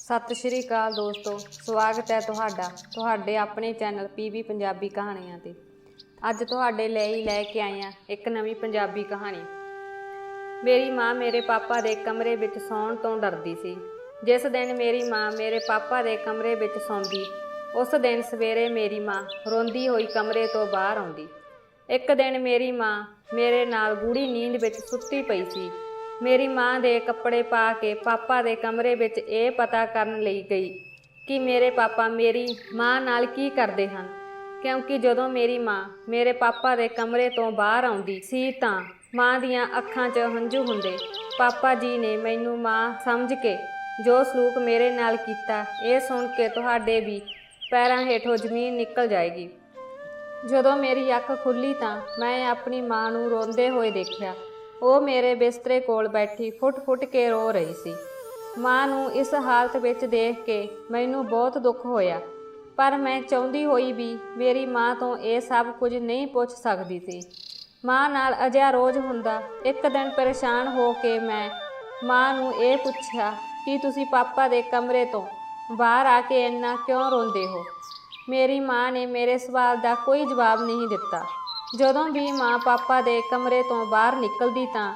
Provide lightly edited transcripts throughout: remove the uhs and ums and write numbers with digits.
सत श्री अकाल दोस्तों, स्वागत है तुहाडे अपने चैनल पीवी पंजाबी कहानियां ते। अज तुहाडे लई लैके आए हां एक नवीं पंजाबी कहानी। मेरी माँ मेरे पापा दे कमरे विच सौण तो डरदी सी। जिस दिन मेरी माँ मेरे पापा दे कमरे विच सौंदी, उस दिन सवेरे मेरी माँ रोंदी होई कमरे तो बाहर आउंदी। एक दिन मेरी माँ मेरे नाल गूढ़ी नींद विच सुत्ती पई सी। मेरी माँ दे कपड़े पा के पापा दे कमरे विच ये पता करन लई गई कि मेरे पापा मेरी माँ नाल की करदे हन, क्योंकि जदों मेरी माँ मेरे पापा दे कमरे तो बाहर आउंदी सी तां माँ दियां अखां 'च हंझू हुंदे। पापा जी ने मैनू माँ समझ के जो सलूक मेरे नाल कीता, ये सुन के तुहाडे भी पैरां हेठों जमीन निकल जाएगी। जदों मेरी अख खुली तां मैं अपनी माँ नूं रोंदे होए देखिया। वो मेरे बिस्तरे कोल बैठी फुट फुट के रो रही सी। माँ नूं इस हालत विच देख के मैनू बहुत दुख होया, पर मैं चाहुंदी होई भी मेरी माँ तो ये सब कुछ नहीं पुछ सकदी सी। माँ नाल अजिहा रोज़ हुंदा। एक दिन परेशान हो के मैं माँ नूं ये पुछया कि तुसीं पापा दे कमरे तो बाहर आके इन्ना क्यों रोंदे हो। मेरी माँ ने मेरे सवाल का कोई जवाब नहीं दिता। जदों भी माँ पापा दे कमरे तो बाहर निकलदी तां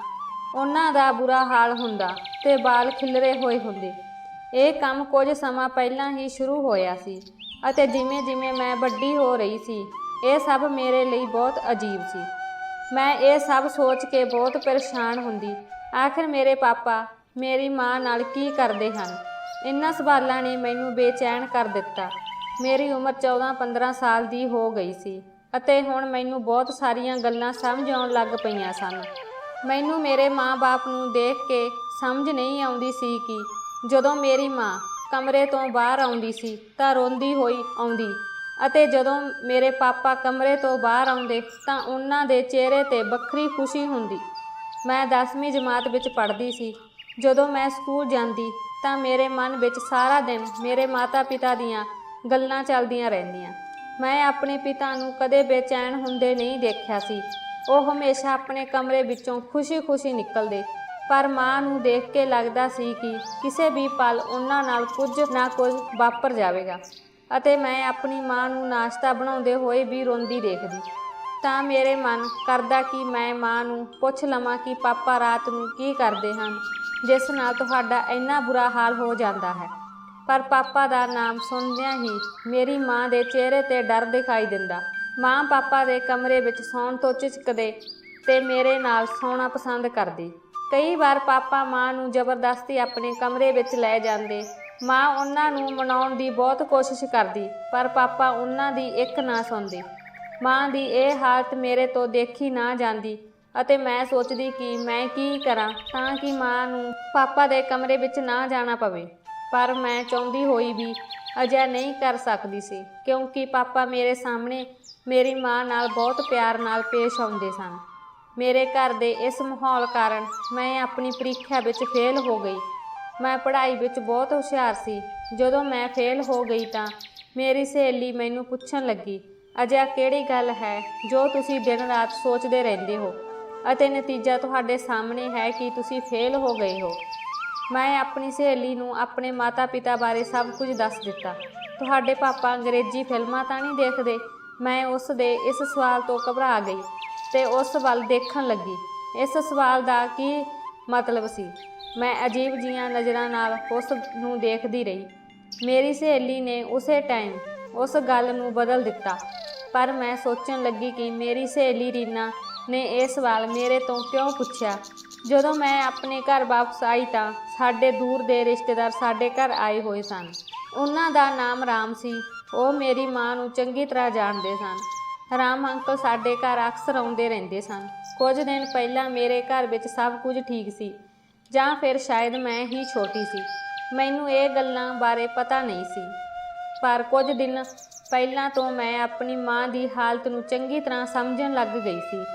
उन्हां दा बुरा हाल हुंदा ते बाल खिलरे होए हुंदे। ये काम कुछ समा पहलां ही शुरू होया सी अते जिवें जिवें मैं वड्डी हो रही सी, ये सब मेरे लिए बहुत अजीब सी। मैं ये सब सोच के बहुत परेशान हुंदी, आखिर मेरे पापा मेरी माँ नाल की करदे हन। इन्हां सवालां ने मैनू बेचैन कर दिता। मेरी उम्र 14-15 साल दी हो गई सी ਅਤੇ ਹੁਣ ਮੈਨੂੰ ਬਹੁਤ ਸਾਰੀਆਂ ਗੱਲਾਂ ਸਮਝ ਆਉਣ ਲੱਗ ਪਈਆਂ ਸਨ। ਮੈਨੂੰ ਮੇਰੇ ਮਾਂ-ਬਾਪ ਨੂੰ ਦੇਖ ਕੇ ਸਮਝ ਨਹੀਂ ਆਉਂਦੀ ਸੀ ਕਿ ਜਦੋਂ ਮੇਰੀ ਮਾਂ ਕਮਰੇ ਤੋਂ ਬਾਹਰ ਆਉਂਦੀ ਸੀ ਤਾਂ ਰੋਂਦੀ ਹੋਈ ਆਉਂਦੀ, ਅਤੇ ਜਦੋਂ ਮੇਰੇ ਪਾਪਾ ਕਮਰੇ ਤੋਂ ਬਾਹਰ ਆਉਂਦੇ ਤਾਂ ਉਹਨਾਂ ਦੇ ਚਿਹਰੇ 'ਤੇ ਵੱਖਰੀ ਖੁਸ਼ੀ ਹੁੰਦੀ। ਮੈਂ 10ਵੀਂ ਜਮਾਤ ਵਿੱਚ ਪੜ੍ਹਦੀ ਸੀ। ਜਦੋਂ ਮੈਂ ਸਕੂਲ ਜਾਂਦੀ ਤਾਂ ਮੇਰੇ ਮਨ ਵਿੱਚ ਸਾਰਾ ਦਿਨ ਮੇਰੇ ਮਾਤਾ-ਪਿਤਾ ਦੀਆਂ ਗੱਲਾਂ ਚੱਲਦੀਆਂ ਰਹਿੰਦੀਆਂ। मैं अपने पिता नूं कदे बेचैन हुंदे नहीं देखिया सी। वो हमेशा अपने कमरे विचों खुशी खुशी निकलदे, पर माँ नूं देख के लगदा सी कि किसी भी पल उन्हां नाल कुछ ना कुछ वापर जावेगा। अते मैं अपनी माँ नूं नाश्ता बनाउंदे होए भी रोंदी देखदी तां मेरे मन करदा कि मैं माँ नूं पुछ लवां कि पापा रात नूं की करदे हन जिस नाल तुहाडा इन्ना बुरा हाल हो जांदा है। पर पापा का नाम सुनदियां ही मेरी माँ के चेहरे ते डर दिखाई दिंदा। माँ पापा के कमरे विच सौण तो झिझकदे ते मेरे नाल सौना पसंद करदी। कई बार पापा माँ नूं जबरदस्ती अपने कमरे विच लै जांदे। माँ उन्हां नूं मनाउण दी बहुत कोशिश करदी, पर पापा उन्हां दी एक ना सुणदे। माँ दी इह हालत मेरे तो देखी ना जांदी ਅਤੇ मैं सोचदी कि मैं की करां तां कि माँ नूं पापा दे कमरे विच ना जाना पवे। पर मैं चाहुंदी होई भी अजिहा नहीं कर सकदी सी, क्योंकि पापा मेरे सामने मेरी माँ नाल बहुत प्यार नाल पेश आउंदे सन। मेरे घर दे इस माहौल कारण मैं अपनी प्रीखिया विच फेल हो गई। मैं पढ़ाई विच बहुत हुशियार सी। जदों मैं फेल हो गई तां मेरी सहेली मैनू पुछण लगी, अजिहा किहड़ी गल है जो तुसीं दिन रात सोचदे रहिंदे हो ਅਤੇ नतीजा तुहाडे सामने है कि तुसीं फेल हो गए हो। मैं अपनी सहेली नूं अपने माता पिता बारे सब कुछ दस दिता। तुहाडे पापा अंग्रेजी फिल्मां तां नहीं देखदे? मैं उस दे इस सवाल तो घबरा गई ते उस वल देखण लगी। इस सवाल दा की मतलब सी? मैं अजीब जिहियां नज़रां नाल उस नूं देखदी रही। मेरी सहेली ने उसे टाइम उस गल नूं बदल दिता, पर मैं सोचण लगी कि मेरी सहेली रीना ने यह सवाल मेरे तो क्यों पुछया। जदों मैं अपने घर वापस आई तां साडे दूर दे रिश्तेदार साडे घर आए हुए सन। उन्हां दा नाम राम सी। वो मेरी माँ नूं चंगी तरह जाणदे सन। राम अंकल साडे घर अक्सर आउंदे रहिंदे सन। कुछ दिन पहलां मेरे घर विच सब कुछ ठीक सी, जां फिर शायद मैं ही छोटी सी। मैनूं ये गल्लां बारे पता नहीं सी, पर कुछ दिन पहलां तो मैं अपनी माँ की हालत नूं चंगी तरह समझण लग गई सी।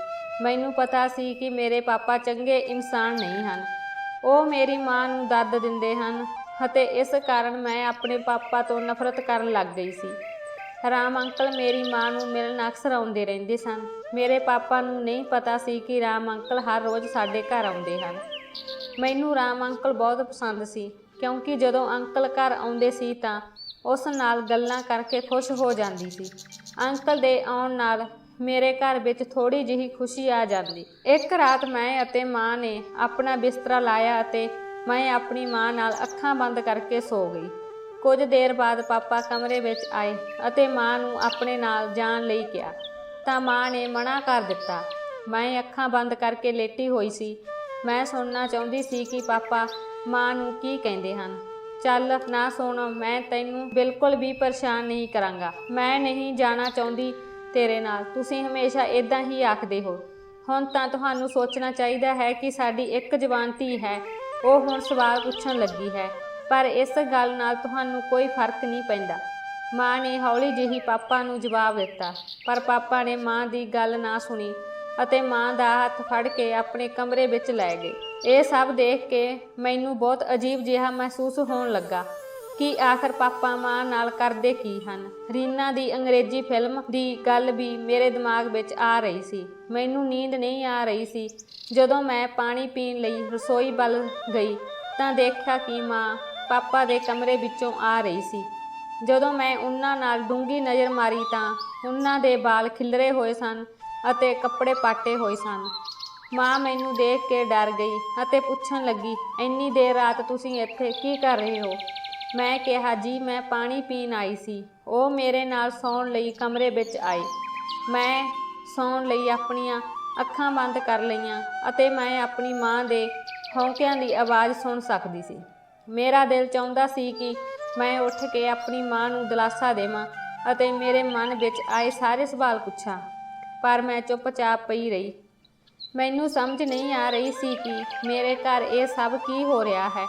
मैनू पता सी कि मेरे पापा चंगे इंसान नहीं हन। वो मेरी माँ नूं दर्द दिंदे हन अते इस कारण मैं अपने पापा तो नफरत करन लग गई सी। राम अंकल मेरी माँ नूं मिलण अक्सर आउंदे रहिंदे सन। मेरे पापा नूं नहीं पता सी कि राम अंकल हर रोज़ साडे घर आउंदे हन। मैनू राम अंकल बहुत पसंद सी, क्योंकि जदों अंकल घर आउंदे सी तां उस नाल गल्लां करके खुश हो जांदी सी। अंकल दे आउण नाल मेरे घर विच थोड़ी जिही खुशी आ जांदी। एक रात मैं अते मां ने अपना बिस्तरा लाया अते मैं अपनी मां नाल अखां बंद करके सो गई। कुछ देर बाद पापा कमरे विच आए अते मां नूं अपने नाल जाण लई किहा तां मां ने मना कर दित्ता। मैं अखां बंद करके लेटी होई सी। मैं सुणना चाहुंदी सी कि पापा मां नूं की कहिंदे हन। ਚੱਲ ਨਾ ਸੁਣ, मैं तैनूं बिल्कुल भी परेशान नहीं करांगा। मैं नहीं जाना ਚਾਹੁੰਦੀ तेरे नाल। तुसीं हमेशा इदां ही आखदे हो। ਹੁਣ ਤਾਂ ਤੁਹਾਨੂੰ ਸੋਚਣਾ ਚਾਹੀਦਾ ਹੈ ਕਿ ਸਾਡੀ ਇੱਕ ਜਵਾਨ ਧੀ ਹੈ। ਉਹ ਹੁਣ ਸਵਾਲ ਪੁੱਛਣ ਲੱਗੀ ਹੈ, ਪਰ ਇਸ ਗੱਲ ਨਾਲ ਤੁਹਾਨੂੰ ਕੋਈ ਫਰਕ ਨਹੀਂ ਪੈਂਦਾ। ਮਾਂ ਨੇ ਹੌਲੀ ਜਿਹੀ ਪਾਪਾ ਨੂੰ ਜਵਾਬ ਦਿੱਤਾ, ਪਰ ਪਾਪਾ ਨੇ ਮਾਂ ਦੀ ਗੱਲ ਨਾ ਸੁਣੀ ਅਤੇ ਮਾਂ ਦਾ ਹੱਥ ਫੜ ਕੇ ਆਪਣੇ ਕਮਰੇ ਵਿੱਚ ਲੈ ਗਏ। ਇਹ ਸਭ ਦੇਖ ਕੇ ਮੈਨੂੰ ਬਹੁਤ ਅਜੀਬ ਜਿਹਾ ਮਹਿਸੂਸ ਹੋਣ ਲੱਗਾ ਕਿ ਆਖਰ ਪਾਪਾ ਮਾਂ ਨਾਲ ਕਰਦੇ ਕੀ ਹਨ। ਰੀਨਾ ਦੀ ਅੰਗਰੇਜ਼ੀ ਫਿਲਮ ਦੀ ਗੱਲ ਵੀ ਮੇਰੇ ਦਿਮਾਗ ਵਿੱਚ ਆ ਰਹੀ ਸੀ। ਮੈਨੂੰ ਨੀਂਦ ਨਹੀਂ ਆ ਰਹੀ ਸੀ। ਜਦੋਂ ਮੈਂ ਪਾਣੀ ਪੀਣ ਲਈ ਰਸੋਈ ਵੱਲ ਗਈ ਤਾਂ ਦੇਖਿਆ ਕਿ ਮਾਂ ਪਾਪਾ ਦੇ ਕਮਰੇ ਵਿੱਚੋਂ ਆ ਰਹੀ ਸੀ। ਜਦੋਂ ਮੈਂ ਉਹਨਾਂ ਨਾਲ ਡੂੰਘੀ ਨਜ਼ਰ ਮਾਰੀ ਤਾਂ ਉਹਨਾਂ ਦੇ ਵਾਲ ਖਿੱਲਰੇ ਹੋਏ ਸਨ ਅਤੇ ਕੱਪੜੇ ਪਾਟੇ ਹੋਏ ਸਨ। ਮਾਂ ਮੈਨੂੰ ਦੇਖ ਕੇ ਡਰ ਗਈ ਅਤੇ ਪੁੱਛਣ ਲੱਗੀ, ਇੰਨੀ ਦੇਰ ਰਾਤ ਤੁਸੀਂ ਇੱਥੇ ਕੀ ਕਰ ਰਹੇ ਹੋ? ਮੈਂ ਕਿਹਾ, ਜੀ ਮੈਂ ਪਾਣੀ ਪੀਣ ਆਈ ਸੀ। ਉਹ ਮੇਰੇ ਨਾਲ ਸੌਣ ਲਈ ਕਮਰੇ ਵਿੱਚ ਆਏ। ਮੈਂ ਸੌਣ ਲਈ ਆਪਣੀਆਂ ਅੱਖਾਂ ਬੰਦ ਕਰ ਲਈਆਂ ਅਤੇ ਮੈਂ ਆਪਣੀ ਮਾਂ ਦੇ ਹੌਂਕਿਆਂ ਦੀ ਆਵਾਜ਼ ਸੁਣ ਸਕਦੀ ਸੀ। ਮੇਰਾ ਦਿਲ ਚਾਹੁੰਦਾ ਸੀ ਕਿ ਮੈਂ ਉੱਠ ਕੇ ਆਪਣੀ ਮਾਂ ਨੂੰ ਦਿਲਾਸਾ ਦੇਵਾਂ ਅਤੇ ਮੇਰੇ ਮਨ ਵਿੱਚ ਆਏ ਸਾਰੇ ਸਵਾਲ ਪੁੱਛਾਂ, ਪਰ ਮੈਂ ਚੁੱਪਚਾਪ ਪਈ ਰਹੀ। ਮੈਨੂੰ ਸਮਝ ਨਹੀਂ ਆ ਰਹੀ ਸੀ ਕਿ ਮੇਰੇ ਘਰ ਇਹ ਸਭ ਕੀ ਹੋ ਰਿਹਾ ਹੈ।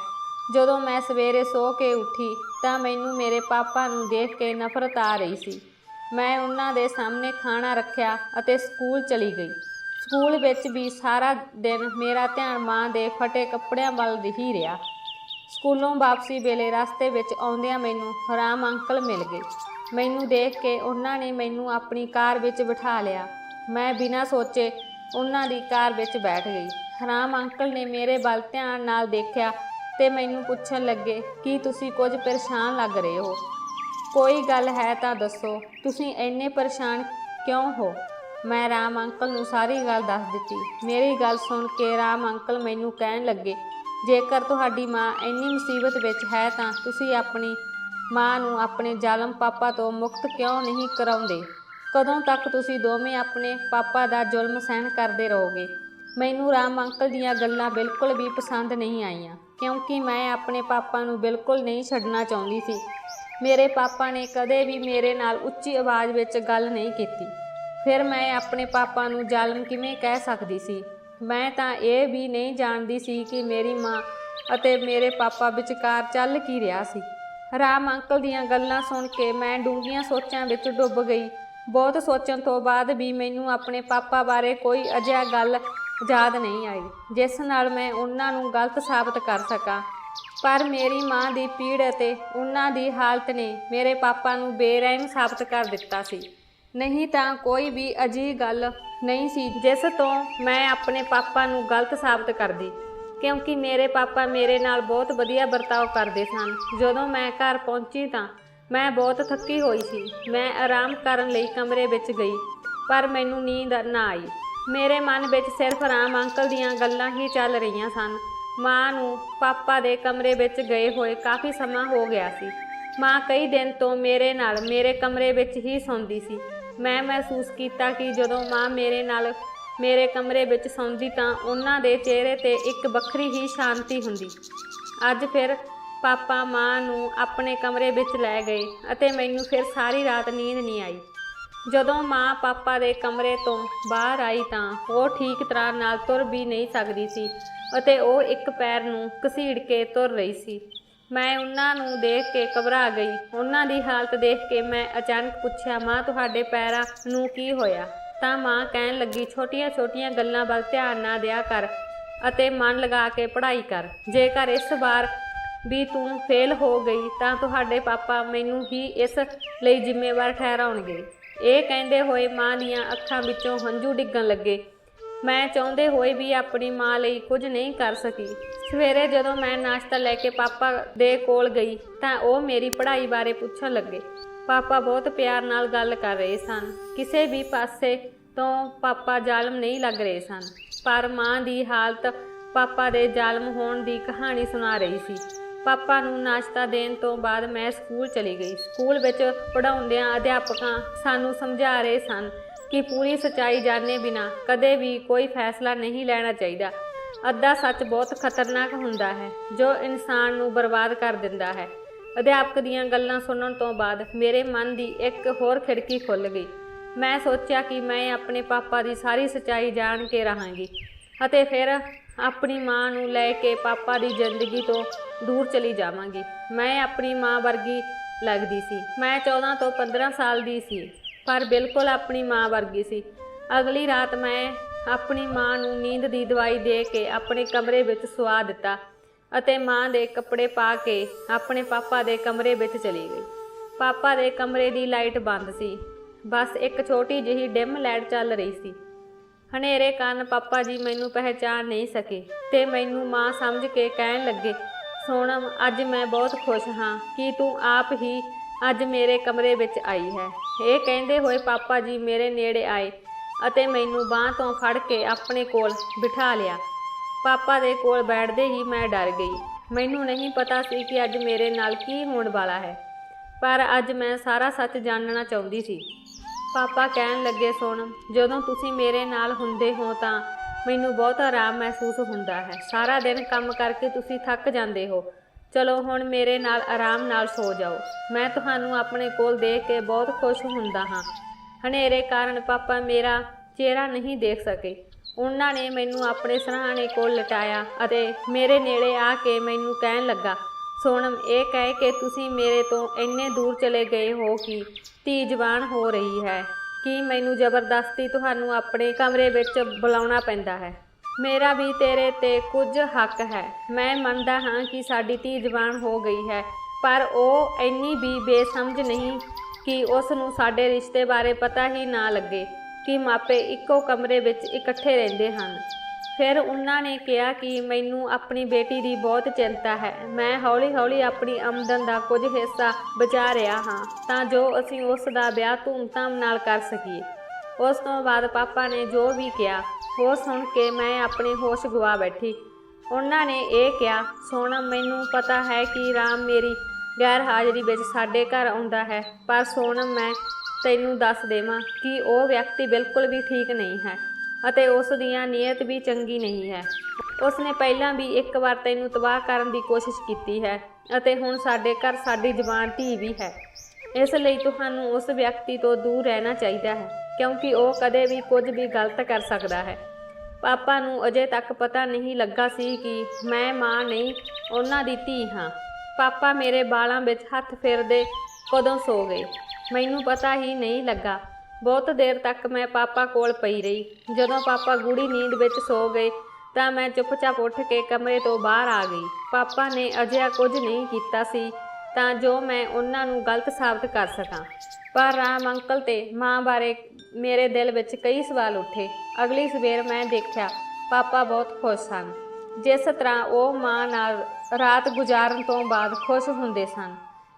ਜਦੋਂ ਮੈਂ ਸਵੇਰੇ ਸੋ ਕੇ ਉੱਠੀ ਤਾਂ ਮੈਨੂੰ ਮੇਰੇ ਪਾਪਾ ਨੂੰ ਦੇਖ ਕੇ ਨਫ਼ਰਤ ਆ ਰਹੀ ਸੀ। ਮੈਂ ਉਹਨਾਂ ਦੇ ਸਾਹਮਣੇ ਖਾਣਾ ਰੱਖਿਆ ਅਤੇ ਸਕੂਲ ਚਲੀ ਗਈ। ਸਕੂਲ ਵਿੱਚ ਵੀ ਸਾਰਾ ਦਿਨ ਮੇਰਾ ਧਿਆਨ ਮਾਂ ਦੇ ਫਟੇ ਕੱਪੜਿਆਂ ਵੱਲ ਹੀ ਰਿਹਾ। ਸਕੂਲੋਂ ਵਾਪਸੀ ਵੇਲੇ ਰਸਤੇ ਵਿੱਚ ਆਉਂਦਿਆਂ ਮੈਨੂੰ ਰਾਮ ਅੰਕਲ ਮਿਲ ਗਏ। ਮੈਨੂੰ ਦੇਖ ਕੇ ਉਹਨਾਂ ਨੇ ਮੈਨੂੰ ਆਪਣੀ ਕਾਰ ਵਿੱਚ ਬਿਠਾ ਲਿਆ। ਮੈਂ ਬਿਨਾਂ ਸੋਚੇ ਉਹਨਾਂ ਦੀ ਕਾਰ ਵਿੱਚ ਬੈਠ ਗਈ। ਰਾਮ ਅੰਕਲ ਨੇ ਮੇਰੇ ਵੱਲ ਧਿਆਨ ਨਾਲ ਦੇਖਿਆ ਤੇ ਮੈਨੂੰ ਪੁੱਛਣ ਲੱਗੇ ਕਿ ਤੁਸੀਂ ਕੁਝ ਪਰੇਸ਼ਾਨ ਲੱਗ ਰਹੇ ਹੋ। ਕੋਈ ਗੱਲ ਹੈ ਤਾਂ ਦੱਸੋ, ਤੁਸੀਂ ਇੰਨੇ ਪਰੇਸ਼ਾਨ ਕਿਉਂ ਹੋ? ਮੈਂ ਰਾਮ ਅੰਕਲ ਨੂੰ ਸਾਰੀ ਗੱਲ ਦੱਸ ਦਿੱਤੀ। ਮੇਰੀ ਗੱਲ ਸੁਣ ਕੇ ਰਾਮ ਅੰਕਲ ਮੈਨੂੰ ਕਹਿਣ ਲੱਗੇ, ਜੇਕਰ ਤੁਹਾਡੀ ਮਾਂ ਇੰਨੀ ਮੁਸੀਬਤ ਵਿੱਚ ਹੈ ਤਾਂ ਤੁਸੀਂ ਆਪਣੀ ਮਾਂ ਨੂੰ ਆਪਣੇ ਜ਼ਾਲਮ ਪਾਪਾ ਤੋਂ ਮੁਕਤ ਕਿਉਂ ਨਹੀਂ ਕਰਾਉਂਦੇ? ਕਦੋਂ ਤੱਕ ਤੁਸੀਂ ਦੋਵੇਂ ਆਪਣੇ ਪਾਪਾ ਦਾ ਜ਼ੁਲਮ ਸਹਿਣ ਕਰਦੇ ਰਹੋਗੇ? ਮੈਨੂੰ ਰਾਮ ਅੰਕਲ ਦੀਆਂ ਗੱਲਾਂ ਬਿਲਕੁਲ ਵੀ ਪਸੰਦ ਨਹੀਂ ਆਈਆਂ, ਕਿਉਂਕਿ ਮੈਂ ਆਪਣੇ ਪਾਪਾ ਨੂੰ ਬਿਲਕੁਲ ਨਹੀਂ ਛੱਡਣਾ ਚਾਹੁੰਦੀ ਸੀ। ਮੇਰੇ ਪਾਪਾ ਨੇ ਕਦੇ ਵੀ ਮੇਰੇ ਨਾਲ ਉੱਚੀ ਆਵਾਜ਼ ਵਿੱਚ ਗੱਲ ਨਹੀਂ ਕੀਤੀ। ਫਿਰ ਮੈਂ ਆਪਣੇ ਪਾਪਾ ਨੂੰ ਜ਼ਾਲਮ ਕਿਵੇਂ ਕਹਿ ਸਕਦੀ ਸੀ? ਮੈਂ ਤਾਂ ਇਹ ਵੀ ਨਹੀਂ ਜਾਣਦੀ ਸੀ ਕਿ ਮੇਰੀ ਮਾਂ ਅਤੇ ਮੇਰੇ ਪਾਪਾ ਵਿਚਕਾਰ ਚੱਲ ਕੀ ਰਿਹਾ ਸੀ। ਰਾਮ ਅੰਕਲ ਦੀਆਂ ਗੱਲਾਂ ਸੁਣ ਕੇ ਮੈਂ ਡੂੰਘੀਆਂ ਸੋਚਾਂ ਵਿੱਚ ਡੁੱਬ ਗਈ। ਬਹੁਤ ਸੋਚਣ ਤੋਂ ਬਾਅਦ ਵੀ ਮੈਨੂੰ ਆਪਣੇ ਪਾਪਾ ਬਾਰੇ ਕੋਈ ਅਜਿਹਾ ਗੱਲ ਯਾਦ ਨਹੀਂ ਆਈ ਜਿਸ ਨਾਲ ਮੈਂ ਉਹਨਾਂ ਨੂੰ ਗਲਤ ਸਾਬਤ ਕਰ ਸਕਾਂ। ਪਰ ਮੇਰੀ ਮਾਂ ਦੀ ਪੀੜ ਅਤੇ ਉਹਨਾਂ ਦੀ ਹਾਲਤ ਨੇ ਮੇਰੇ ਪਾਪਾ ਨੂੰ ਬੇਰਹਿਮ ਸਾਬਤ ਕਰ ਦਿੱਤਾ ਸੀ। ਨਹੀਂ ਤਾਂ ਕੋਈ ਵੀ ਅਜਿਹੀ ਗੱਲ ਨਹੀਂ ਸੀ ਜਿਸ ਤੋਂ ਮੈਂ ਆਪਣੇ ਪਾਪਾ ਨੂੰ ਗਲਤ ਸਾਬਤ ਕਰਦੀ, ਕਿਉਂਕਿ ਮੇਰੇ ਪਾਪਾ ਮੇਰੇ ਨਾਲ ਬਹੁਤ ਵਧੀਆ ਵਰਤਾਓ ਕਰਦੇ ਸਨ। ਜਦੋਂ ਮੈਂ ਘਰ ਪਹੁੰਚੀ ਤਾਂ ਮੈਂ ਬਹੁਤ ਥੱਕੀ ਹੋਈ ਸੀ। ਮੈਂ ਆਰਾਮ ਕਰਨ ਲਈ ਕਮਰੇ ਵਿੱਚ ਗਈ, ਪਰ ਮੈਨੂੰ ਨੀਂਦ ਨਾ ਆਈ। ਮੇਰੇ ਮਨ ਵਿੱਚ ਸਿਰਫ ਰਾਮ ਅੰਕਲ ਦੀਆਂ ਗੱਲਾਂ ਹੀ ਚੱਲ ਰਹੀਆਂ ਸਨ। ਮਾਂ ਨੂੰ ਪਾਪਾ ਦੇ ਕਮਰੇ ਵਿੱਚ ਗਏ ਹੋਏ ਕਾਫੀ ਸਮਾਂ ਹੋ ਗਿਆ ਸੀ। ਮਾਂ ਕਈ ਦਿਨ ਤੋਂ ਮੇਰੇ ਨਾਲ ਮੇਰੇ ਕਮਰੇ ਵਿੱਚ ਹੀ ਸੌਂਦੀ ਸੀ। ਮੈਂ ਮਹਿਸੂਸ ਕੀਤਾ ਕਿ ਜਦੋਂ ਮਾਂ ਮੇਰੇ ਨਾਲ ਮੇਰੇ ਕਮਰੇ ਵਿੱਚ ਸੌਂਦੀ ਤਾਂ ਉਹਨਾਂ ਦੇ ਚਿਹਰੇ 'ਤੇ ਇੱਕ ਵੱਖਰੀ ਹੀ ਸ਼ਾਂਤੀ ਹੁੰਦੀ। ਅੱਜ ਫਿਰ ਪਾਪਾ ਮਾਂ ਨੂੰ ਆਪਣੇ ਕਮਰੇ ਵਿੱਚ ਲੈ ਗਏ ਅਤੇ ਮੈਨੂੰ ਫਿਰ ਸਾਰੀ ਰਾਤ ਨੀਂਦ ਨਹੀਂ ਆਈ। ਜਦੋਂ ਮਾਂ ਪਾਪਾ ਦੇ ਕਮਰੇ ਤੋਂ ਬਾਹਰ ਆਈ ਤਾਂ ਉਹ ਠੀਕ ਤਰ੍ਹਾਂ ਨਾਲ ਤੁਰ ਵੀ ਨਹੀਂ ਸਕਦੀ ਸੀ ਅਤੇ ਉਹ ਇੱਕ ਪੈਰ ਨੂੰ ਘਸੀੜ ਕੇ ਤੁਰ ਰਹੀ ਸੀ। ਮੈਂ ਉਹਨਾਂ ਨੂੰ ਦੇਖ ਕੇ ਘਬਰਾ ਗਈ। ਉਹਨਾਂ ਦੀ ਹਾਲਤ ਦੇਖ ਕੇ ਮੈਂ ਅਚਾਨਕ ਪੁੱਛਿਆ, ਮਾਂ ਤੁਹਾਡੇ ਪੈਰਾਂ ਨੂੰ ਕੀ ਹੋਇਆ? ਤਾਂ ਮਾਂ ਕਹਿਣ ਲੱਗੀ, ਛੋਟੀਆਂ-ਛੋਟੀਆਂ ਗੱਲਾਂ ਵੱਲ ਧਿਆਨ ਨਾ ਦਿਆ ਕਰ ਅਤੇ ਮਨ ਲਗਾ ਕੇ ਪੜ੍ਹਾਈ ਕਰ। ਜੇਕਰ ਇਸ ਵਾਰ ਵੀ ਤੂੰ ਫੇਲ ਹੋ ਗਈ ਤਾਂ ਤੁਹਾਡੇ ਪਾਪਾ ਮੈਨੂੰ ਹੀ ਇਸ ਲਈ ਜ਼ਿੰਮੇਵਾਰ ਠਹਿਰਾਉਣਗੇ। ਇਹ ਕਹਿੰਦੇ ਹੋਏ ਮਾਂ ਦੀਆਂ ਅੱਖਾਂ ਵਿੱਚੋਂ ਹੰਝੂ ਡਿੱਗਣ ਲੱਗੇ। ਮੈਂ ਚਾਹੁੰਦੇ ਹੋਏ ਵੀ ਆਪਣੀ ਮਾਂ ਲਈ ਕੁਝ ਨਹੀਂ ਕਰ ਸਕੀ। ਸਵੇਰੇ ਜਦੋਂ ਮੈਂ ਨਾਸ਼ਤਾ ਲੈ ਕੇ ਪਾਪਾ ਦੇ ਕੋਲ ਗਈ ਤਾਂ ਉਹ ਮੇਰੀ ਪੜ੍ਹਾਈ ਬਾਰੇ ਪੁੱਛਣ ਲੱਗੇ। ਪਾਪਾ ਬਹੁਤ ਪਿਆਰ ਨਾਲ ਗੱਲ ਕਰ ਰਹੇ ਸਨ। ਕਿਸੇ ਵੀ ਪਾਸੇ ਤੋਂ ਪਾਪਾ ਜ਼ਾਲਮ ਨਹੀਂ ਲੱਗ ਰਹੇ ਸਨ, ਪਰ ਮਾਂ ਦੀ ਹਾਲਤ ਪਾਪਾ ਦੇ ਜ਼ਾਲਮ ਹੋਣ ਦੀ ਕਹਾਣੀ ਸੁਣਾ ਰਹੀ ਸੀ। ਪਾਪਾ ਨੂੰ ਨਾਸ਼ਤਾ ਦੇਣ ਤੋਂ ਬਾਅਦ ਮੈਂ ਸਕੂਲ ਚਲੀ ਗਈ। ਸਕੂਲ ਵਿੱਚ ਪੜ੍ਹਾਉਂਦਿਆਂ ਅਧਿਆਪਕਾਂ ਸਾਨੂੰ ਸਮਝਾ ਰਹੇ ਸਨ ਕਿ ਪੂਰੀ ਸੱਚਾਈ ਜਾਣੇ ਬਿਨਾਂ ਕਦੇ ਵੀ ਕੋਈ ਫੈਸਲਾ ਨਹੀਂ ਲੈਣਾ ਚਾਹੀਦਾ। ਅੱਧਾ ਸੱਚ ਬਹੁਤ ਖਤਰਨਾਕ ਹੁੰਦਾ ਹੈ ਜੋ ਇਨਸਾਨ ਨੂੰ ਬਰਬਾਦ ਕਰ ਦਿੰਦਾ ਹੈ। ਅਧਿਆਪਕ ਦੀਆਂ ਗੱਲਾਂ ਸੁਣਨ ਤੋਂ ਬਾਅਦ ਮੇਰੇ ਮਨ ਦੀ ਇੱਕ ਹੋਰ ਖਿੜਕੀ ਖੁੱਲ੍ਹ ਗਈ। ਮੈਂ ਸੋਚਿਆ ਕਿ ਮੈਂ ਆਪਣੇ ਪਾਪਾ ਦੀ ਸਾਰੀ ਸੱਚਾਈ ਜਾਣ ਕੇ ਰਹਾਂਗੀ ਅਤੇ ਫਿਰ ਆਪਣੀ ਮਾਂ ਨੂੰ ਲੈ ਕੇ ਪਾਪਾ ਦੀ ਜ਼ਿੰਦਗੀ ਤੋਂ ਦੂਰ ਚਲੀ ਜਾਵਾਂਗੀ। ਮੈਂ ਆਪਣੀ ਮਾਂ ਵਰਗੀ ਲੱਗਦੀ ਸੀ। ਮੈਂ 14 ਤੋਂ 15 ਸਾਲ ਦੀ ਸੀ, ਪਰ ਬਿਲਕੁਲ ਆਪਣੀ ਮਾਂ ਵਰਗੀ ਸੀ। ਅਗਲੀ ਰਾਤ ਮੈਂ ਆਪਣੀ ਮਾਂ ਨੂੰ ਨੀਂਦ ਦੀ ਦਵਾਈ ਦੇ ਕੇ ਆਪਣੇ ਕਮਰੇ ਵਿੱਚ ਸੁਆ ਦਿੱਤਾ ਅਤੇ ਮਾਂ ਦੇ ਕੱਪੜੇ ਪਾ ਕੇ ਆਪਣੇ ਪਾਪਾ ਦੇ ਕਮਰੇ ਵਿੱਚ ਚਲੀ ਗਈ। ਪਾਪਾ ਦੇ ਕਮਰੇ ਦੀ ਲਾਈਟ ਬੰਦ ਸੀ, ਬਸ ਇੱਕ ਛੋਟੀ ਜਿਹੀ ਡਿਮ ਲਾਈਟ ਚੱਲ ਰਹੀ ਸੀ। ਹਨੇਰੇ ਕਾਰਨ ਪਾਪਾ ਜੀ ਮੈਨੂੰ ਪਹਿਚਾਣ ਨਹੀਂ ਸਕੇ ਤੇ ਮੈਨੂੰ ਮਾਂ ਸਮਝ ਕੇ ਕਹਿਣ ਲੱਗੇ, ਸੋਨਮ, ਅੱਜ ਮੈਂ ਬਹੁਤ ਖੁਸ਼ ਹਾਂ ਕਿ ਤੂੰ ਆਪ ਹੀ ਅੱਜ ਮੇਰੇ ਕਮਰੇ ਵਿੱਚ ਆਈ ਹੈ। ਇਹ ਕਹਿੰਦੇ ਹੋਏ ਪਾਪਾ ਜੀ ਮੇਰੇ ਨੇੜੇ ਆਏ ਅਤੇ ਮੈਨੂੰ ਬਾਂਹ ਤੋਂ ਫੜ ਕੇ ਆਪਣੇ ਕੋਲ ਬਿਠਾ ਲਿਆ। ਪਾਪਾ ਦੇ ਕੋਲ ਬੈਠਦੇ ਹੀ ਮੈਂ ਡਰ ਗਈ। ਮੈਨੂੰ ਨਹੀਂ ਪਤਾ ਸੀ ਕਿ ਅੱਜ ਮੇਰੇ ਨਾਲ ਕੀ ਹੋਣ ਵਾਲਾ ਹੈ, ਪਰ ਅੱਜ ਮੈਂ ਸਾਰਾ ਸੱਚ ਜਾਣਨਾ ਚਾਹੁੰਦੀ ਸੀ। ਪਾਪਾ ਕਹਿਣ ਲੱਗੇ, ਸੋਨਮ, ਜਦੋਂ ਤੁਸੀਂ ਮੇਰੇ ਨਾਲ ਹੁੰਦੇ ਹੋ ਤਾਂ ਮੈਨੂੰ ਬਹੁਤ ਆਰਾਮ ਮਹਿਸੂਸ ਹੁੰਦਾ ਹੈ। ਸਾਰਾ ਦਿਨ ਕੰਮ ਕਰਕੇ ਤੁਸੀਂ ਥੱਕ ਜਾਂਦੇ ਹੋ। ਚਲੋ ਹੁਣ ਮੇਰੇ ਨਾਲ ਆਰਾਮ ਨਾਲ ਸੋ ਜਾਓ। ਮੈਂ ਤੁਹਾਨੂੰ ਆਪਣੇ ਕੋਲ ਦੇਖ ਕੇ ਬਹੁਤ ਖੁਸ਼ ਹੁੰਦਾ ਹਾਂ। ਹਨੇਰੇ ਕਾਰਨ ਪਾਪਾ ਮੇਰਾ ਚਿਹਰਾ ਨਹੀਂ ਦੇਖ ਸਕੇ। ਉਹਨਾਂ ਨੇ ਮੈਨੂੰ ਆਪਣੇ ਸਿਰਹਾਣੇ ਕੋਲ ਲਿਟਾਇਆ ਅਤੇ ਮੇਰੇ ਨੇੜੇ ਆ ਕੇ ਮੈਨੂੰ ਕਹਿਣ ਲੱਗਾ, ਸੋਨਮ, ਇਹ ਕਹਿ ਕੇ ਤੁਸੀਂ ਮੇਰੇ ਤੋਂ ਇੰਨੇ ਦੂਰ ਚਲੇ ਗਏ ਹੋ ਕਿ ਧੀ ਜਵਾਨ ਹੋ ਰਹੀ ਹੈ ਕਿ ਮੈਨੂੰ ਜ਼ਬਰਦਸਤੀ ਤੁਹਾਨੂੰ ਆਪਣੇ ਕਮਰੇ ਵਿੱਚ ਬੁਲਾਉਣਾ ਪੈਂਦਾ ਹੈ। ਮੇਰਾ ਵੀ ਤੇਰੇ ਤੇ ਕੁਝ ਹੱਕ ਹੈ। ਮੈਂ ਮੰਨਦਾ ਹਾਂ ਕਿ ਸਾਡੀ ਧੀ ਜਵਾਨ ਹੋ ਗਈ ਹੈ, ਪਰ ਉਹ ਇੰਨੀ ਵੀ ਬੇਸਮਝ ਨਹੀਂ ਕਿ ਉਸ ਨੂੰ ਸਾਡੇ ਰਿਸ਼ਤੇ ਬਾਰੇ ਪਤਾ ਹੀ ਨਾ ਲੱਗੇ ਕਿ ਮਾਪੇ ਇੱਕੋ ਕਮਰੇ ਵਿੱਚ ਇਕੱਠੇ ਰਹਿੰਦੇ ਹਨ। ਫਿਰ ਉਹਨਾਂ ਨੇ ਕਿਹਾ ਕਿ ਮੈਨੂੰ ਆਪਣੀ ਬੇਟੀ ਦੀ ਬਹੁਤ ਚਿੰਤਾ ਹੈ। ਮੈਂ ਹੌਲੀ-ਹੌਲੀ ਆਪਣੀ ਆਮਦਨ ਦਾ ਕੁਝ ਹਿੱਸਾ ਬਚਾ ਰਿਹਾ ਹਾਂ ਤਾਂ ਜੋ ਅਸੀਂ ਉਸ ਦਾ ਵਿਆਹ ਧੂਮਧਾਮ ਨਾਲ ਕਰ ਸਕੀਏ। ਉਸ ਤੋਂ ਬਾਅਦ ਪਾਪਾ ਨੇ ਜੋ ਵੀ ਕਿਹਾ ਉਹ ਸੁਣ ਕੇ ਮੈਂ ਆਪਣੇ ਹੋਸ਼ ਗਵਾ ਬੈਠੀ। ਉਹਨਾਂ ਨੇ ਇਹ ਕਿਹਾ, ਸੋਨਮ, ਮੈਨੂੰ ਪਤਾ ਹੈ ਕਿ ਰਾਮ ਮੇਰੀ ਗੈਰ ਹਾਜ਼ਰੀ ਵਿੱਚ ਸਾਡੇ ਘਰ ਆਉਂਦਾ ਹੈ, ਪਰ ਸੋਨਮ, ਮੈਂ ਤੈਨੂੰ ਦੱਸ ਦੇਵਾਂ ਕਿ ਉਹ ਵਿਅਕਤੀ ਬਿਲਕੁਲ ਵੀ ਠੀਕ ਨਹੀਂ ਹੈ ਅਤੇ ਉਸ ਦੀਆਂ ਨੀਅਤ ਵੀ ਚੰਗੀ ਨਹੀਂ ਹੈ। ਉਸ ਨੇ ਪਹਿਲਾਂ ਵੀ ਇੱਕ ਵਾਰ ਤੈਨੂੰ ਤਬਾਹ ਕਰਨ ਦੀ ਕੋਸ਼ਿਸ਼ ਕੀਤੀ ਹੈ ਅਤੇ ਹੁਣ ਸਾਡੇ ਘਰ ਸਾਡੀ ਜਵਾਨ ਧੀ ਵੀ ਹੈ। ਇਸ ਲਈ ਤੁਹਾਨੂੰ ਉਸ ਵਿਅਕਤੀ ਤੋਂ ਦੂਰ ਰਹਿਣਾ ਚਾਹੀਦਾ ਹੈ ਕਿਉਂਕਿ ਉਹ ਕਦੇ ਵੀ ਕੁਝ ਵੀ ਗਲਤ ਕਰ ਸਕਦਾ ਹੈ। ਪਾਪਾ ਨੂੰ ਅਜੇ ਤੱਕ ਪਤਾ ਨਹੀਂ ਲੱਗਾ ਸੀ ਕਿ ਮੈਂ ਮਾਂ ਨਹੀਂ, ਉਹਨਾਂ ਦੀ ਧੀ ਹਾਂ। ਪਾਪਾ ਮੇਰੇ ਬਾਲਾਂ ਵਿੱਚ ਹੱਥ ਫੇਰਦੇ ਕਦੋਂ ਸੋ ਗਏ, ਮੈਨੂੰ ਪਤਾ ਹੀ ਨਹੀਂ ਲੱਗਾ। ਬਹੁਤ ਦੇਰ ਤੱਕ ਮੈਂ ਪਾਪਾ ਕੋਲ ਪਈ ਰਹੀ। ਜਦੋਂ ਪਾਪਾ ਗੂੜੀ ਨੀਂਦ ਵਿੱਚ ਸੋ ਗਏ ਤਾਂ ਮੈਂ ਚੁੱਪਚਾਪ ਉੱਠ ਕੇ ਕਮਰੇ ਤੋਂ ਬਾਹਰ ਆ ਗਈ। ਪਾਪਾ ਨੇ ਅਜਿਹਾ ਕੁਝ ਨਹੀਂ ਕੀਤਾ ਸੀ ਤਾਂ ਜੋ ਮੈਂ ਉਹਨਾਂ ਨੂੰ ਗਲਤ ਸਾਬਤ ਕਰ ਸਕਾਂ, ਪਰ ਰਾਮ ਅੰਕਲ ਤੇ ਮਾਂ ਬਾਰੇ ਮੇਰੇ ਦਿਲ ਵਿੱਚ ਕਈ ਸਵਾਲ ਉੱਠੇ। ਅਗਲੀ ਸਵੇਰ ਮੈਂ ਦੇਖਿਆ ਪਾਪਾ ਬਹੁਤ ਖੁਸ਼ ਸਨ, ਜਿਸ ਤਰ੍ਹਾਂ ਉਹ ਮਾਂ ਨਾਲ ਰਾਤ ਗੁਜ਼ਾਰਨ ਤੋਂ ਬਾਅਦ ਖੁਸ਼ ਹੁੰਦੇ ਸਨ।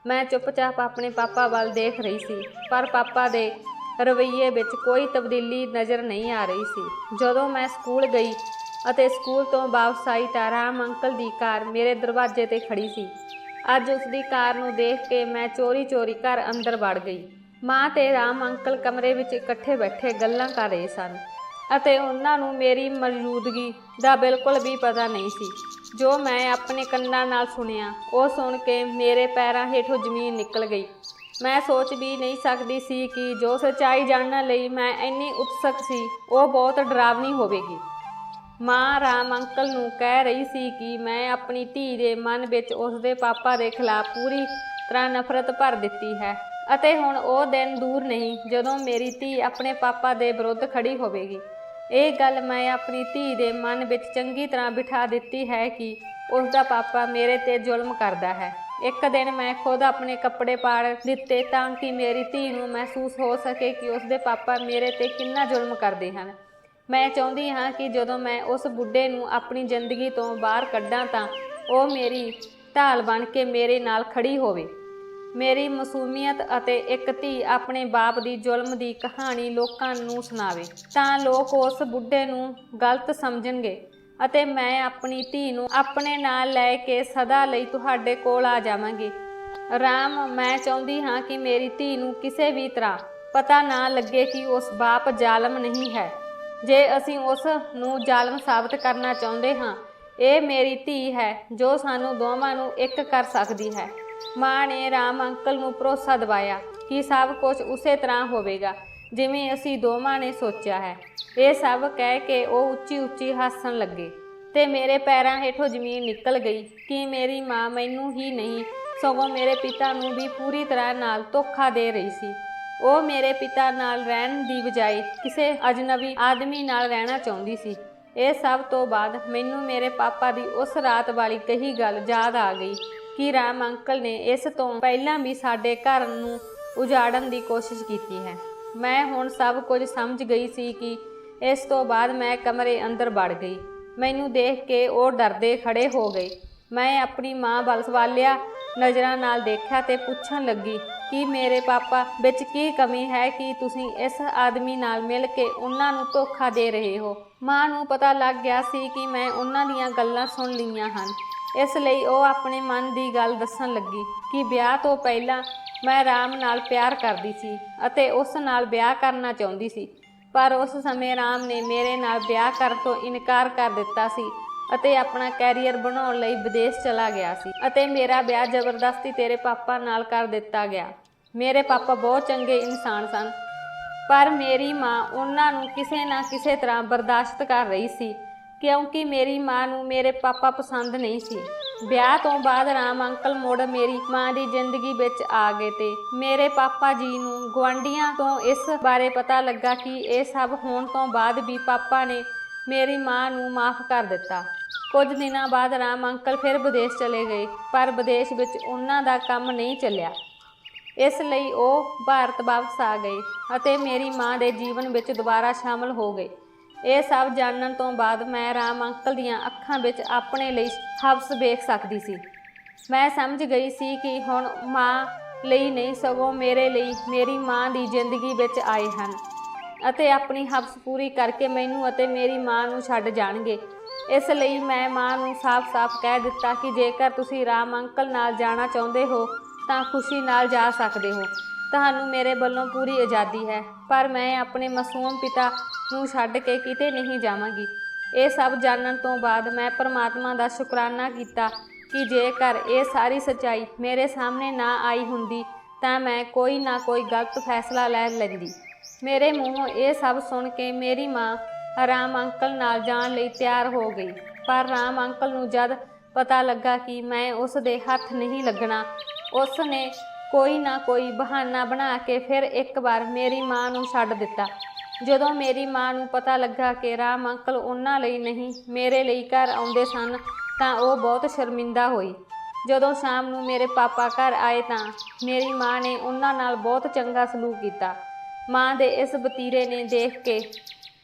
ਮੈਂ ਚੁੱਪਚਾਪ ਆਪਣੇ ਪਾਪਾ ਵੱਲ ਦੇਖ ਰਹੀ ਸੀ, ਪਰ ਪਾਪਾ ਦੇ ਰਵੱਈਏ ਵਿੱਚ ਕੋਈ ਤਬਦੀਲੀ ਨਜ਼ਰ ਨਹੀਂ ਆ ਰਹੀ ਸੀ। ਜਦੋਂ ਮੈਂ ਸਕੂਲ ਗਈ ਅਤੇ ਸਕੂਲ ਤੋਂ ਵਾਪਸ ਆਈ ਤਾਂ ਰਾਮ ਅੰਕਲ ਦੀ ਕਾਰ ਮੇਰੇ ਦਰਵਾਜ਼ੇ 'ਤੇ ਖੜੀ ਸੀ। ਅੱਜ ਉਸ ਦੀ ਕਾਰ ਨੂੰ ਦੇਖ ਕੇ ਮੈਂ ਚੋਰੀ ਘਰ ਅੰਦਰ ਵੜ ਗਈ। ਮਾਂ ਤੇ ਰਾਮ ਅੰਕਲ ਕਮਰੇ ਵਿੱਚ ਇਕੱਠੇ ਬੈਠੇ ਗੱਲਾਂ ਕਰ ਰਹੇ ਸਨ ਅਤੇ ਉਹਨਾਂ ਨੂੰ ਮੇਰੀ ਮੌਜੂਦਗੀ ਦਾ ਬਿਲਕੁਲ ਵੀ ਪਤਾ ਨਹੀਂ ਸੀ। ਜੋ ਮੈਂ ਆਪਣੇ ਕੰਨਾਂ ਨਾਲ ਸੁਣਿਆ, ਉਹ ਸੁਣ ਕੇ ਮੇਰੇ ਪੈਰਾਂ ਹੇਠੋਂ ਜ਼ਮੀਨ ਨਿਕਲ ਗਈ। ਮੈਂ ਸੋਚ ਵੀ ਨਹੀਂ ਸਕਦੀ ਸੀ ਕਿ ਜੋ ਸੱਚਾਈ ਜਾਣਨ ਲਈ ਮੈਂ ਇੰਨੀ ਉਤਸੁਕ ਸੀ ਉਹ ਬਹੁਤ ਡਰਾਵਨੀ ਹੋਵੇਗੀ। ਮਾਂ ਰਾਮ ਅੰਕਲ ਨੂੰ ਕਹਿ ਰਹੀ ਸੀ ਕਿ ਮੈਂ ਆਪਣੀ ਧੀ ਦੇ ਮਨ ਵਿੱਚ ਉਸਦੇ ਪਾਪਾ ਦੇ ਖਿਲਾਫ ਪੂਰੀ ਤਰ੍ਹਾਂ ਨਫ਼ਰਤ ਭਰ ਦਿੱਤੀ ਹੈ ਅਤੇ ਹੁਣ ਉਹ ਦਿਨ ਦੂਰ ਨਹੀਂ ਜਦੋਂ ਮੇਰੀ ਧੀ ਆਪਣੇ ਪਾਪਾ ਦੇ ਵਿਰੁੱਧ ਖੜੀ ਹੋਵੇਗੀ। ਇਹ ਗੱਲ ਮੈਂ ਆਪਣੀ ਧੀ ਦੇ ਮਨ ਵਿੱਚ ਚੰਗੀ ਤਰ੍ਹਾਂ ਬਿਠਾ ਦਿੱਤੀ ਹੈ ਕਿ ਉਸਦਾ ਪਾਪਾ ਮੇਰੇ ਤੇ ਜ਼ੁਲਮ ਕਰਦਾ ਹੈ। ਇੱਕ ਦਿਨ ਮੈਂ ਖੁਦ ਆਪਣੇ ਕੱਪੜੇ ਪਾੜ ਦਿੱਤੇ ਤਾਂ ਕਿ ਮੇਰੀ ਧੀ ਨੂੰ ਮਹਿਸੂਸ ਹੋ ਸਕੇ ਕਿ ਉਸਦੇ ਪਾਪਾ ਮੇਰੇ ਤੇ ਕਿੰਨਾ ਜ਼ੁਲਮ ਕਰਦੇ ਹਨ। मैं चाਹੁंदी हाँ कि ਜਦੋਂ मैं उस बुढ़े ਨੂੰ ਆਪਣੀ ਜ਼ਿੰਦਗੀ ਤੋਂ ਬਾਹਰ ਕੱਢਾਂ ਤਾਂ ਉਹ ਮੇਰੀ ਢਾਲ ਬਣ ਕੇ ਮੇਰੇ ਨਾਲ ਖੜੀ ਹੋਵੇ। ਮੇਰੀ ਮਾਸੂਮੀਅਤ ਅਤੇ ਇੱਕ ਧੀ ਆਪਣੇ ਬਾਪ ਦੀ ਜ਼ੁਲਮ ਦੀ ਕਹਾਣੀ ਲੋਕਾਂ ਨੂੰ ਸੁਣਾਵੇ ਤਾਂ ਲੋਕ ਉਸ ਬੁੱਢੇ ਨੂੰ ਗਲਤ ਸਮਝਣਗੇ ਅਤੇ ਮੈਂ ਆਪਣੀ ਧੀ ਨੂੰ ਆਪਣੇ ਨਾਲ ਲੈ ਕੇ ਸਦਾ ਲਈ ਤੁਹਾਡੇ ਕੋਲ ਆ ਜਾਵਾਂਗੀ। ਰਾਮ, ਮੈਂ ਚਾਹੁੰਦੀ ਹਾਂ ਕਿ ਮੇਰੀ ਧੀ ਨੂੰ ਕਿਸੇ ਵੀ ਤਰ੍ਹਾਂ ਪਤਾ ਨਾ ਲੱਗੇ ਕਿ ਉਸ ਬਾਪ ਜ਼ਾਲਮ ਨਹੀਂ ਹੈ। ਜੇ ਅਸੀਂ ਉਸ ਨੂੰ ਜ਼ਾਲਮ ਸਾਬਤ ਕਰਨਾ ਚਾਹੁੰਦੇ ਹਾਂ, ਇਹ ਮੇਰੀ ਧੀ ਹੈ ਜੋ ਸਾਨੂੰ ਦੋਵਾਂ ਨੂੰ ਇੱਕ ਕਰ ਸਕਦੀ ਹੈ। ਮਾਂ ਨੇ ਰਾਮ ਅੰਕਲ ਨੂੰ ਭਰੋਸਾ ਦਿਵਾਇਆ ਕਿ ਸਭ ਕੁਝ ਉਸੇ ਤਰ੍ਹਾਂ ਹੋਵੇਗਾ ਜਿਵੇਂ ਅਸੀਂ ਦੋਵਾਂ ਨੇ ਸੋਚਿਆ ਹੈ। ਇਹ ਸਭ ਕਹਿ ਕੇ ਉਹ ਉੱਚੀ ਉੱਚੀ ਹੱਸਣ ਲੱਗੇ ਤੇ ਮੇਰੇ ਪੈਰਾਂ ਹੇਠੋਂ ਜ਼ਮੀਨ ਨਿਕਲ ਗਈ ਕਿ ਮੇਰੀ ਮਾਂ ਮੈਨੂੰ ਹੀ ਨਹੀਂ ਸਗੋਂ ਮੇਰੇ ਪਿਤਾ ਨੂੰ ਵੀ ਪੂਰੀ ਤਰ੍ਹਾਂ ਨਾਲ ਧੋਖਾ ਦੇ ਰਹੀ ਸੀ। ਉਹ ਮੇਰੇ ਪਿਤਾ ਨਾਲ ਰਹਿਣ ਦੀ ਬਜਾਏ ਕਿਸੇ ਅਜਨਬੀ ਆਦਮੀ ਨਾਲ ਰਹਿਣਾ ਚਾਹੁੰਦੀ ਸੀ। ਇਹ ਸਭ ਤੋਂ ਬਾਅਦ ਮੈਨੂੰ ਮੇਰੇ ਪਾਪਾ ਦੀ ਉਸ ਰਾਤ ਵਾਲੀ ਕਹੀ ਗੱਲ ਯਾਦ ਆ ਗਈ ਕਿ ਰਾਮ ਅੰਕਲ ਨੇ ਇਸ ਤੋਂ ਪਹਿਲਾਂ ਵੀ ਸਾਡੇ ਘਰ ਨੂੰ ਉਜਾੜਨ ਦੀ ਕੋਸ਼ਿਸ਼ ਕੀਤੀ ਹੈ। ਮੈਂ ਹੁਣ ਸਭ ਕੁਝ ਸਮਝ ਗਈ ਸੀ ਕਿ ਇਸ ਤੋਂ ਬਾਅਦ ਮੈਂ ਕਮਰੇ ਅੰਦਰ ਵੜ ਗਈ। ਮੈਨੂੰ ਦੇਖ ਕੇ ਉਹ ਡਰਦੇ ਖੜੇ ਹੋ ਗਏ। ਮੈਂ ਆਪਣੀ ਮਾਂ ਵੱਲ ਸਵਾਲੀਆ ਨਜ਼ਰਾਂ ਨਾਲ ਦੇਖਿਆ ਤੇ ਪੁੱਛਣ ਲੱਗੀ ਕਿ ਮੇਰੇ ਪਾਪਾ ਵਿੱਚ ਕੀ ਕਮੀ ਹੈ ਕਿ ਤੁਸੀਂ ਇਸ ਆਦਮੀ ਨਾਲ ਮਿਲ ਕੇ ਉਹਨਾਂ ਨੂੰ ਧੋਖਾ ਦੇ ਰਹੇ ਹੋ। ਮਾਂ ਨੂੰ ਪਤਾ ਲੱਗ ਗਿਆ ਸੀ ਕਿ ਮੈਂ ਉਹਨਾਂ ਦੀਆਂ ਗੱਲਾਂ ਸੁਣ ਲਈਆਂ ਹਨ। ਇਸ ਲਈ ਉਹ ਆਪਣੇ ਮਨ ਦੀ ਗੱਲ ਦੱਸਣ ਲੱਗੀ ਕਿ ਵਿਆਹ ਤੋਂ ਪਹਿਲਾਂ ਮੈਂ ਰਾਮ ਨਾਲ ਪਿਆਰ ਕਰਦੀ ਸੀ ਅਤੇ ਉਸ ਨਾਲ ਵਿਆਹ ਕਰਨਾ ਚਾਹੁੰਦੀ ਸੀ, ਪਰ ਉਸ ਸਮੇਂ ਰਾਮ ਨੇ ਮੇਰੇ ਨਾਲ ਵਿਆਹ ਕਰਨ ਤੋਂ ਇਨਕਾਰ ਕਰ ਦਿੱਤਾ ਸੀ ਅਤੇ ਆਪਣਾ ਕੈਰੀਅਰ ਬਣਾਉਣ ਲਈ ਵਿਦੇਸ਼ ਚਲਾ ਗਿਆ ਸੀ ਅਤੇ ਮੇਰਾ ਵਿਆਹ ਜ਼ਬਰਦਸਤੀ ਤੇਰੇ ਪਾਪਾ ਨਾਲ ਕਰ ਦਿੱਤਾ ਗਿਆ। ਮੇਰੇ ਪਾਪਾ ਬਹੁਤ ਚੰਗੇ ਇਨਸਾਨ ਸਨ, ਪਰ ਮੇਰੀ ਮਾਂ ਉਹਨਾਂ ਨੂੰ ਕਿਸੇ ਨਾ ਕਿਸੇ ਤਰ੍ਹਾਂ ਬਰਦਾਸ਼ਤ ਕਰ ਰਹੀ ਸੀ ਕਿਉਂਕਿ ਮੇਰੀ ਮਾਂ ਨੂੰ ਮੇਰੇ ਪਾਪਾ ਪਸੰਦ ਨਹੀਂ ਸੀ। ਵਿਆਹ ਤੋਂ ਬਾਅਦ ਰਾਮ ਅੰਕਲ ਮੁੜ ਮੇਰੀ ਮਾਂ ਦੀ ਜ਼ਿੰਦਗੀ ਵਿੱਚ ਆ ਗਏ ਤੇ ਮੇਰੇ ਪਾਪਾ ਜੀ ਨੂੰ ਗੁਆਂਢੀਆਂ ਤੋਂ ਇਸ ਬਾਰੇ ਪਤਾ ਲੱਗਾ ਕਿ ਇਹ ਸਭ ਹੋਣ ਤੋਂ ਬਾਅਦ ਵੀ ਪਾਪਾ ਨੇ ਮੇਰੀ ਮਾਂ ਨੂੰ ਮਾਫ ਕਰ ਦਿੱਤਾ। ਕੁਝ ਦਿਨਾਂ ਬਾਅਦ ਰਾਮ ਅੰਕਲ ਫਿਰ ਵਿਦੇਸ਼ ਚਲੇ ਗਏ, ਪਰ ਵਿਦੇਸ਼ ਵਿੱਚ ਉਹਨਾਂ ਦਾ ਕੰਮ ਨਹੀਂ ਚੱਲਿਆ। ਇਸ ਲਈ ਉਹ ਭਾਰਤ ਵਾਪਸ ਆ ਗਏ ਅਤੇ ਮੇਰੀ ਮਾਂ ਦੇ ਜੀਵਨ ਵਿੱਚ ਦੁਬਾਰਾ ਸ਼ਾਮਲ ਹੋ ਗਏ। ਇਹ ਸਭ ਜਾਣਨ ਤੋਂ ਬਾਅਦ ਮੈਂ ਰਾਮ ਅੰਕਲ ਦੀਆਂ ਅੱਖਾਂ ਵਿੱਚ ਆਪਣੇ ਲਈ ਹਵਸ ਵੇਖ ਸਕਦੀ ਸੀ। ਮੈਂ ਸਮਝ ਗਈ ਸੀ ਕਿ ਹੁਣ ਮਾਂ ਲਈ ਨਹੀਂ ਸਗੋਂ ਮੇਰੇ ਲਈ ਮੇਰੀ ਮਾਂ ਦੀ ਜ਼ਿੰਦਗੀ ਵਿੱਚ ਆਏ ਹਨ ਅਤੇ ਆਪਣੀ ਹਵਸ ਪੂਰੀ ਕਰਕੇ ਮੈਨੂੰ ਅਤੇ ਮੇਰੀ ਮਾਂ ਨੂੰ ਛੱਡ ਜਾਣਗੇ। ਇਸ ਲਈ ਮੈਂ ਮਾਂ ਨੂੰ ਸਾਫ਼-ਸਾਫ਼ ਕਹਿ ਦਿੱਤਾ ਕਿ ਜੇਕਰ ਤੁਸੀਂ ਰਾਮ ਅੰਕਲ ਨਾਲ ਜਾਣਾ ਚਾਹੁੰਦੇ ਹੋ ਤਾਂ ਖੁਸ਼ੀ ਨਾਲ ਜਾ ਸਕਦੇ ਹੋ, ਤੁਹਾਨੂੰ ਮੇਰੇ ਵੱਲੋਂ ਪੂਰੀ ਆਜ਼ਾਦੀ ਹੈ, ਪਰ ਮੈਂ ਆਪਣੇ ਮਾਸੂਮ ਪਿਤਾ ਨੂੰ ਛੱਡ ਕੇ ਕਿਤੇ ਨਹੀਂ ਜਾਵਾਂਗੀ। ਇਹ ਸਭ ਜਾਣਨ ਤੋਂ ਬਾਅਦ ਮੈਂ ਪਰਮਾਤਮਾ ਦਾ ਸ਼ੁਕਰਾਨਾ ਕੀਤਾ ਕਿ ਜੇਕਰ ਇਹ ਸਾਰੀ ਸੱਚਾਈ ਮੇਰੇ ਸਾਹਮਣੇ ਨਾ ਆਈ ਹੁੰਦੀ ਤਾਂ ਮੈਂ ਕੋਈ ਨਾ ਕੋਈ ਗਲਤ ਫੈਸਲਾ ਲੈ ਲੈਂਦੀ। ਮੇਰੇ ਮੂੰਹੋਂ ਇਹ ਸਭ ਸੁਣ ਕੇ ਮੇਰੀ ਮਾਂ ਰਾਮ ਅੰਕਲ ਨਾਲ ਜਾਣ ਲਈ ਤਿਆਰ ਹੋ ਗਈ, ਪਰ ਰਾਮ ਅੰਕਲ ਨੂੰ ਜਦ ਪਤਾ ਲੱਗਾ ਕਿ ਮੈਂ ਉਸ ਦੇ ਹੱਥ ਨਹੀਂ ਲੱਗਣਾ, ਉਸ ਨੇ ਕੋਈ ਨਾ ਕੋਈ ਬਹਾਨਾ ਬਣਾ ਕੇ ਫਿਰ ਇੱਕ ਵਾਰ ਮੇਰੀ ਮਾਂ ਨੂੰ ਛੱਡ ਦਿੱਤਾ। ਜਦੋਂ ਮੇਰੀ ਮਾਂ ਨੂੰ ਪਤਾ ਲੱਗਾ ਕਿ ਰਾਮ ਅੰਕਲ ਉਹਨਾਂ ਲਈ ਨਹੀਂ ਮੇਰੇ ਲਈ ਘਰ ਆਉਂਦੇ ਸਨ ਤਾਂ ਉਹ ਬਹੁਤ ਸ਼ਰਮਿੰਦਾ ਹੋਈ। ਜਦੋਂ ਸ਼ਾਮ ਨੂੰ ਮੇਰੇ ਪਾਪਾ ਘਰ ਆਏ ਤਾਂ ਮੇਰੀ ਮਾਂ ਨੇ ਉਹਨਾਂ ਨਾਲ ਬਹੁਤ ਚੰਗਾ ਸਲੂਕ ਕੀਤਾ। ਮਾਂ ਦੇ ਇਸ ਵਤੀਰੇ ਨੇ ਦੇਖ ਕੇ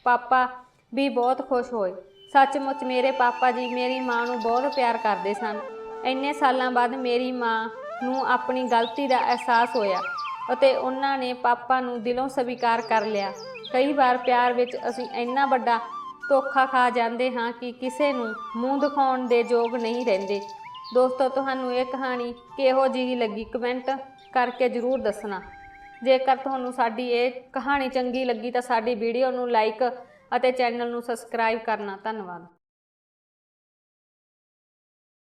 ਪਾਪਾ ਵੀ ਬਹੁਤ ਖੁਸ਼ ਹੋਏ। ਸੱਚਮੁੱਚ ਮੇਰੇ ਪਾਪਾ ਜੀ ਮੇਰੀ ਮਾਂ ਨੂੰ ਬਹੁਤ ਪਿਆਰ ਕਰਦੇ ਸਨ। ਇੰਨੇ ਸਾਲਾਂ ਬਾਅਦ ਮੇਰੀ ਮਾਂ ਨੂੰ ਆਪਣੀ ਗਲਤੀ ਦਾ ਅਹਿਸਾਸ ਹੋਇਆ ਅਤੇ ਉਹਨਾਂ ਨੇ ਪਾਪਾ ਨੂੰ ਦਿਲੋਂ ਸਵੀਕਾਰ ਕਰ ਲਿਆ। ਕਈ ਵਾਰ ਪਿਆਰ ਵਿੱਚ ਅਸੀਂ ਇੰਨਾ ਵੱਡਾ ਧੋਖਾ ਖਾ ਜਾਂਦੇ ਹਾਂ ਕਿ ਕਿਸੇ ਨੂੰ ਮੂੰਹ ਦਿਖਾਉਣ ਦੇ ਯੋਗ ਨਹੀਂ ਰਹਿੰਦੇ। ਦੋਸਤੋ, ਤੁਹਾਨੂੰ ਇਹ ਕਹਾਣੀ ਕਿਹੋ ਜਿਹੀ ਲੱਗੀ ਕਮੈਂਟ ਕਰਕੇ ਜ਼ਰੂਰ ਦੱਸਣਾ। ਜੇਕਰ ਤੁਹਾਨੂੰ ਸਾਡੀ ਇਹ ਕਹਾਣੀ ਚੰਗੀ ਲੱਗੀ ਤਾਂ ਸਾਡੀ ਵੀਡੀਓ ਨੂੰ ਲਾਈਕ ਅਤੇ ਚੈਨਲ ਨੂੰ ਸਬਸਕ੍ਰਾਈਬ ਕਰਨਾ। ਧੰਨਵਾਦ।